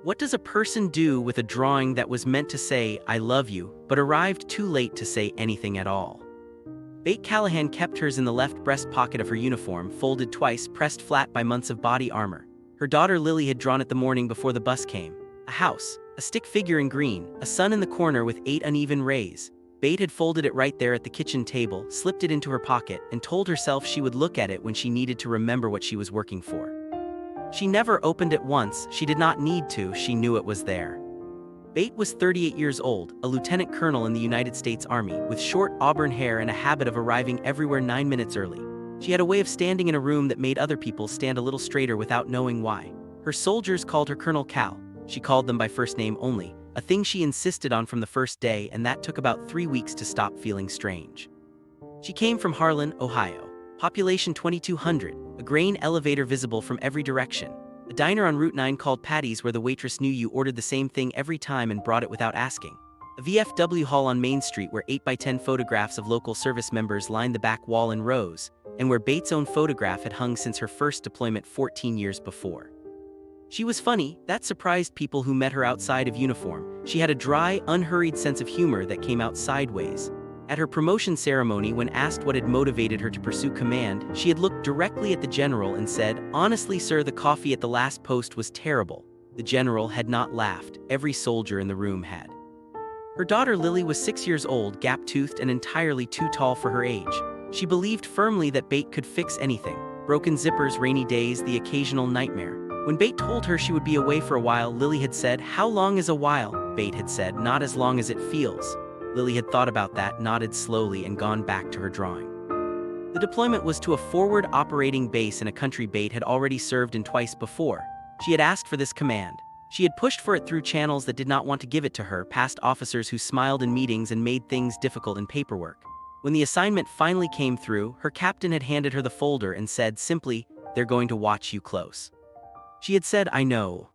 What does a person do with a drawing that was meant to say, "I love you," but arrived too late to say anything at all? Beth Callahan kept hers in the left breast pocket of her uniform, folded twice, pressed flat by months of body armor. Her daughter Lily had drawn it the morning before the bus came. A house, a stick figure in green, a sun in the corner with 8 uneven rays. Beth had folded it right there at the kitchen table, slipped it into her pocket, and told herself she would look at it when she needed to remember what she was working for. She never opened it once, she did not need to, she knew it was there. Beth was 38 years old, a lieutenant colonel in the United States Army, with short auburn hair and a habit of arriving everywhere 9 minutes early. She had a way of standing in a room that made other people stand a little straighter without knowing why. Her soldiers called her Colonel Cal. She called them by first name only, a thing she insisted on from the first day, and that took about 3 weeks to stop feeling strange. She came from Harlan, Ohio. Population 2,200, a grain elevator visible from every direction. A diner on Route 9 called Patty's where the waitress knew you ordered the same thing every time and brought it without asking. A VFW hall on Main Street where 8x10 photographs of local service members lined the back wall in rows, and where Beth's own photograph had hung since her first deployment 14 years before. She was funny, that surprised people who met her outside of uniform. She had a dry, unhurried sense of humor that came out sideways. At her promotion ceremony, when asked what had motivated her to pursue command, she had looked directly at the general and said, "Honestly, sir, the coffee at the last post was terrible." The general had not laughed. Every soldier in the room had. Her daughter Lily was 6 years old, gap-toothed and entirely too tall for her age. She believed firmly that Beth could fix anything. Broken zippers, rainy days, the occasional nightmare. When Beth told her she would be away for a while, Lily had said, "How long is a while?" Beth had said, "Not as long as it feels." Lily had thought about that, nodded slowly, and gone back to her drawing. The deployment was to a forward operating base in a country Beth had already served in twice before. She had asked for this command. She had pushed for it through channels that did not want to give it to her, past officers who smiled in meetings and made things difficult in paperwork. When the assignment finally came through, her captain had handed her the folder and said simply, "They're going to watch you close." She had said, "I know."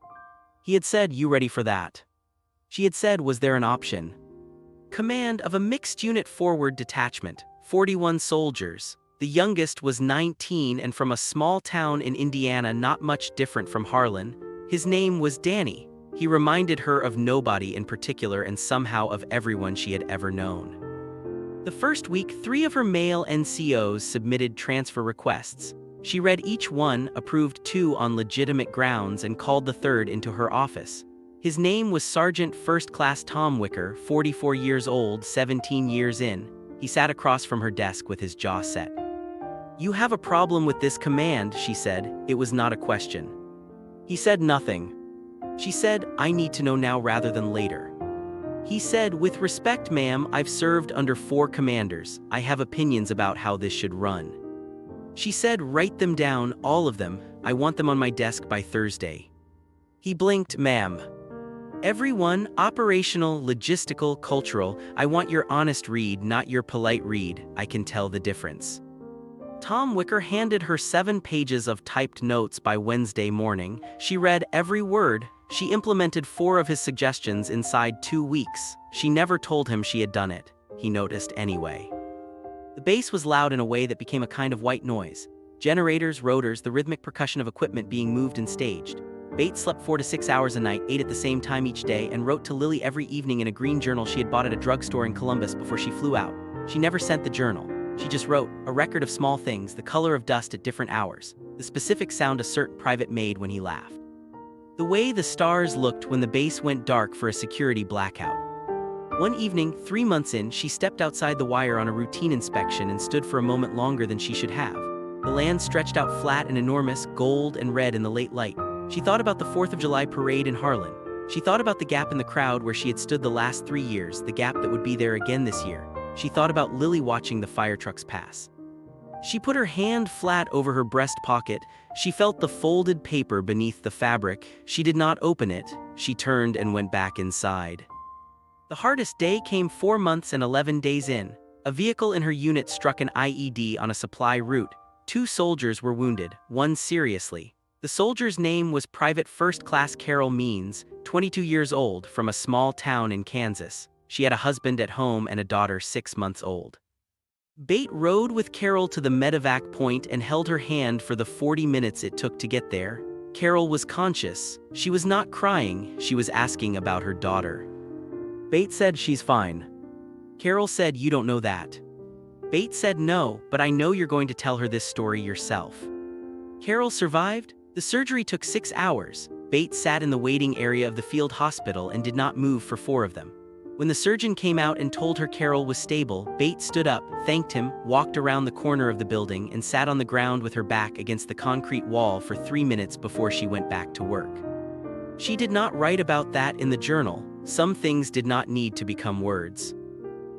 He had said, "You ready for that?" She had said, "Was there an option?" Command of a mixed-unit forward detachment, 41 soldiers. The youngest was 19 and from a small town in Indiana not much different from Harlan. His name was Danny. He reminded her of nobody in particular and somehow of everyone she had ever known. The first week, 3 of her male NCOs submitted transfer requests. She read each one, approved 2 on legitimate grounds, and called the third into her office. His name was Sergeant First Class Tom Wicker, 44 years old, 17 years in. He sat across from her desk with his jaw set. "You have a problem with this command," she said. It was not a question. He said nothing. She said, "I need to know now rather than later." He said, "With respect, ma'am, I've served under 4 commanders. I have opinions about how this should run." She said, "Write them down, all of them. I want them on my desk by Thursday." He blinked, "Ma'am. Everyone, operational, logistical, cultural. I want your honest read, not your polite read. I can tell the difference." Tom Wicker handed her 7 pages of typed notes by Wednesday morning. She read every word. She implemented 4 of his suggestions inside 2 weeks. She never told him she had done it. He noticed anyway. The base was loud in a way that became a kind of white noise. Generators, rotors, the rhythmic percussion of equipment being moved and staged. Beth slept 4 to 6 hours a night, ate at the same time each day, and wrote to Lily every evening in a green journal she had bought at a drugstore in Columbus before she flew out. She never sent the journal. She just wrote, a record of small things, the color of dust at different hours, the specific sound a certain private made when he laughed. The way the stars looked when the base went dark for a security blackout. One evening, 3 months in, she stepped outside the wire on a routine inspection and stood for a moment longer than she should have. The land stretched out flat and enormous, gold and red in the late light. She thought about the 4th of July parade in Harlan. She thought about the gap in the crowd where she had stood the last 3 years, the gap that would be there again this year. She thought about Lily watching the fire trucks pass. She put her hand flat over her breast pocket. She felt the folded paper beneath the fabric. She did not open it. She turned and went back inside. The hardest day came 4 months and 11 days in. A vehicle in her unit struck an IED on a supply route. 2 soldiers were wounded, one seriously. The soldier's name was Private First Class Carol Means, 22 years old, from a small town in Kansas. She had a husband at home and a daughter 6 months old. Beth rode with Carol to the medevac point and held her hand for the 40 minutes it took to get there. Carol was conscious. She was not crying, she was asking about her daughter. Bates said she's fine. Carol said you don't know that. Bates said no, but I know you're going to tell her this story yourself. Carol survived? The surgery took 6 hours. Bates sat in the waiting area of the field hospital and did not move for 4 of them. When the surgeon came out and told her Carol was stable, Bates stood up, thanked him, walked around the corner of the building and sat on the ground with her back against the concrete wall for 3 minutes before she went back to work. She did not write about that in the journal. Some things did not need to become words.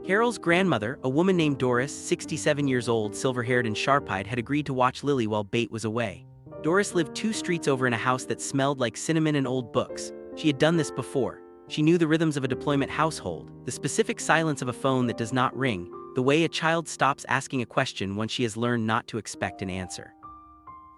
Carol's grandmother, a woman named Doris, 67 years old, silver-haired and sharp-eyed, had agreed to watch Lily while Bates was away. Doris lived 2 streets over in a house that smelled like cinnamon and old books. She had done this before. She knew the rhythms of a deployment household, the specific silence of a phone that does not ring, the way a child stops asking a question once she has learned not to expect an answer.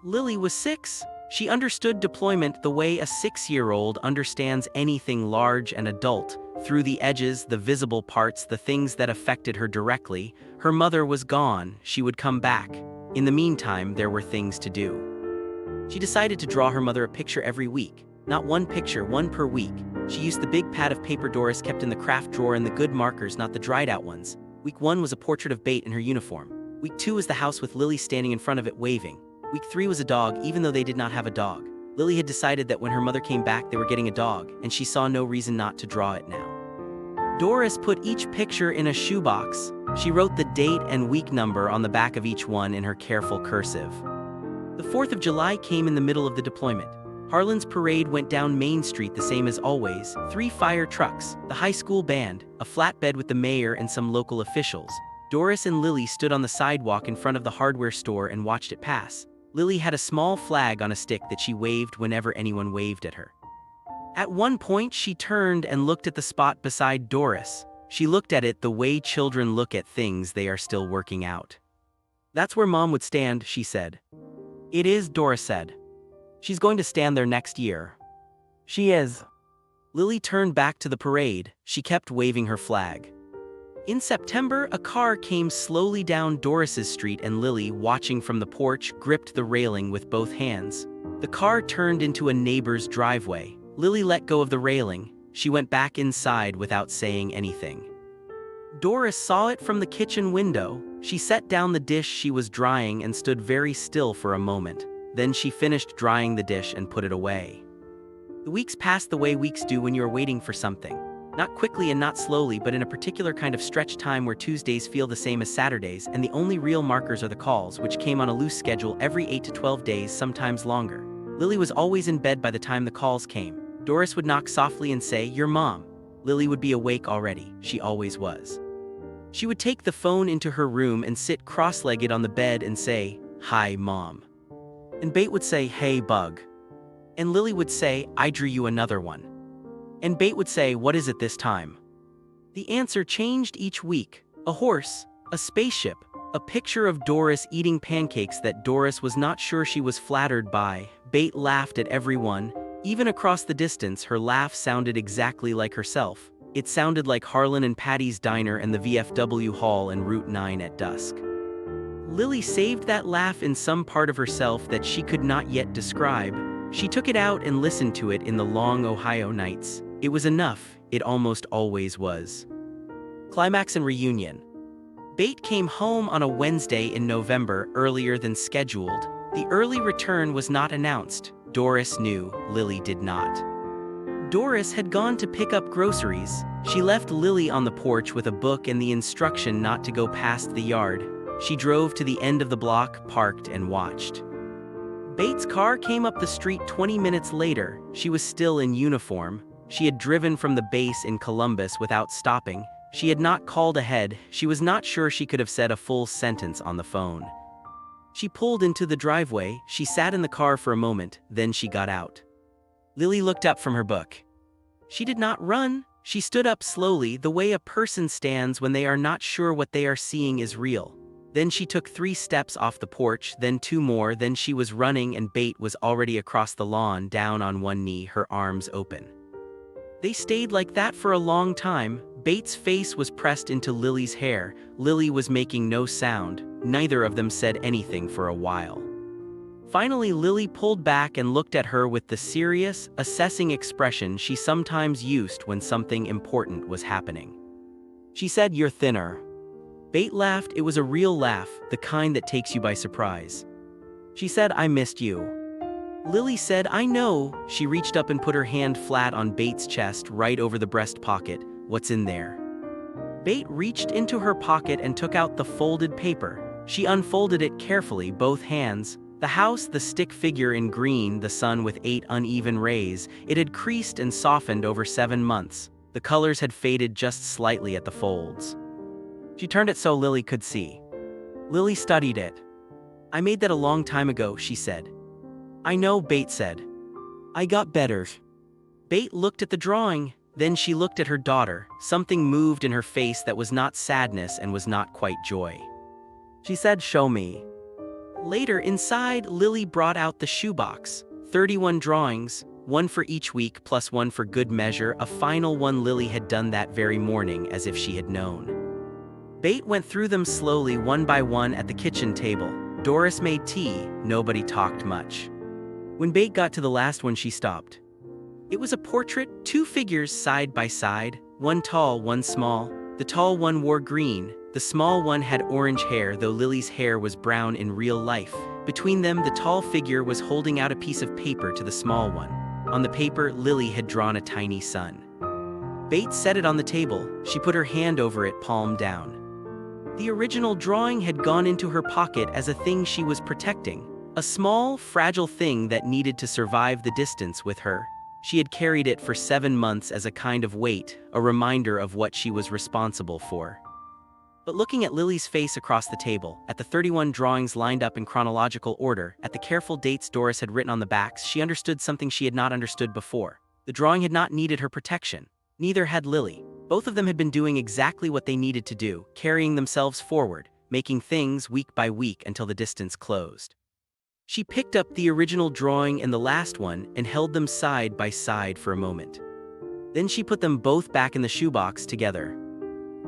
Lily was 6. She understood deployment the way a 6-year-old understands anything large and adult, through the edges, the visible parts, the things that affected her directly. Her mother was gone, she would come back. In the meantime, there were things to do. She decided to draw her mother a picture every week. Not one picture, one per week. She used the big pad of paper Doris kept in the craft drawer and the good markers, not the dried out ones. Week 1 was a portrait of Bates in her uniform. Week 2 was the house with Lily standing in front of it waving. Week 3 was a dog, even though they did not have a dog. Lily had decided that when her mother came back they were getting a dog, and she saw no reason not to draw it now. Doris put each picture in a shoebox. She wrote the date and week number on the back of each one in her careful cursive. The 4th of July came in the middle of the deployment. Harlan's parade went down Main Street the same as always, 3 fire trucks, the high school band, a flatbed with the mayor and some local officials. Doris and Lily stood on the sidewalk in front of the hardware store and watched it pass. Lily had a small flag on a stick that she waved whenever anyone waved at her. At one point she turned and looked at the spot beside Doris. She looked at it the way children look at things they are still working out. "That's where Mom would stand," she said. "It is," Doris said. "She's going to stand there next year." "She is." Lily turned back to the parade. She kept waving her flag. In September, a car came slowly down Doris's street and Lily, watching from the porch, gripped the railing with both hands. The car turned into a neighbor's driveway. Lily let go of the railing. She went back inside without saying anything. Doris saw it from the kitchen window. She set down the dish she was drying and stood very still for a moment. Then she finished drying the dish and put it away. The weeks passed the way weeks do when you are waiting for something. Not quickly and not slowly, but in a particular kind of stretch time where Tuesdays feel the same as Saturdays, and the only real markers are the calls, which came on a loose schedule every 8 to 12 days, sometimes longer. Lily was always in bed by the time the calls came. Doris would knock softly and say, "Your Mom." Lily would be awake already. She always was. She would take the phone into her room and sit cross-legged on the bed and say, "Hi, Mom." And Bates would say, "Hey, Bug." And Lily would say, "I drew you another one." And Bates would say, "What is it this time?" The answer changed each week. A horse, a spaceship, a picture of Doris eating pancakes that Doris was not sure she was flattered by. Bates laughed at everyone. Even across the distance, her laugh sounded exactly like herself. It sounded like Harlan and Patty's diner and the VFW hall and Route 9 at dusk. Lily saved that laugh in some part of herself that she could not yet describe. She took it out and listened to it in the long Ohio nights. It was enough. It almost always was. Climax and reunion. Bates came home on a Wednesday in November, earlier than scheduled. The early return was not announced. Doris knew, Lily did not. Doris had gone to pick up groceries. She left Lily on the porch with a book and the instruction not to go past the yard. She drove to the end of the block, parked, and watched. Bates' car came up the street 20 minutes later. She was still in uniform. She had driven from the base in Columbus without stopping. She had not called ahead. She was not sure she could have said a full sentence on the phone. She pulled into the driveway. She sat in the car for a moment, then she got out. Lily looked up from her book. She did not run. She stood up slowly, the way a person stands when they are not sure what they are seeing is real. Then she took 3 steps off the porch, then 2 more, then she was running and Bates was already across the lawn, down on one knee, her arms open. They stayed like that for a long time. Bates' face was pressed into Lily's hair. Lily was making no sound. Neither of them said anything for a while. Finally, Lily pulled back and looked at her with the serious, assessing expression she sometimes used when something important was happening. She said, "You're thinner." Bate laughed. It was a real laugh, the kind that takes you by surprise. She said, "I missed you." Lily said, "I know." She reached up and put her hand flat on Bate's chest, right over the breast pocket. "What's in there?" Bate reached into her pocket and took out the folded paper. She unfolded it carefully, both hands. The house, the stick figure in green, the sun with 8 uneven rays. It had creased and softened over 7 months. The colors had faded just slightly at the folds. She turned it so Lily could see. Lily studied it. "I made that a long time ago," she said. "I know," Bate said. "I got better." Bate looked at the drawing, then she looked at her daughter. Something moved in her face that was not sadness and was not quite joy. She said, "Show me." Later, inside, Lily brought out the shoebox. 31 drawings, one for each week plus one for good measure, a final one. Lily had done that very morning, as if she had known. Bate went through them slowly, one by one, at the kitchen table. Doris made tea. Nobody talked much. When Bate got to the last one, she stopped. It was a portrait, 2 figures side by side, one tall, one small. The tall one wore green. The small one had orange hair, though Lily's hair was brown in real life. Between them, the tall figure was holding out a piece of paper to the small one. On the paper, Lily had drawn a tiny sun. Bate set it on the table. She put her hand over it, palm down. The original drawing had gone into her pocket as a thing she was protecting. A small, fragile thing that needed to survive the distance with her. She had carried it for 7 months as a kind of weight, a reminder of what she was responsible for. But looking at Lily's face across the table, at the 31 drawings lined up in chronological order, at the careful dates Doris had written on the backs, she understood something she had not understood before. The drawing had not needed her protection. Neither had Lily. Both of them had been doing exactly what they needed to do, carrying themselves forward, making things week by week until the distance closed. She picked up the original drawing and the last one and held them side by side for a moment. Then she put them both back in the shoebox together.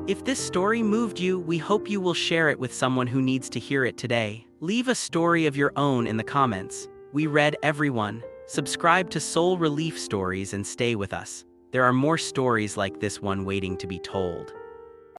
If this story moved you, we hope you will share it with someone who needs to hear it today. Leave a story of your own in the comments. We read everyone. Subscribe to Soul Relief Stories and stay with us. There are more stories like this one waiting to be told.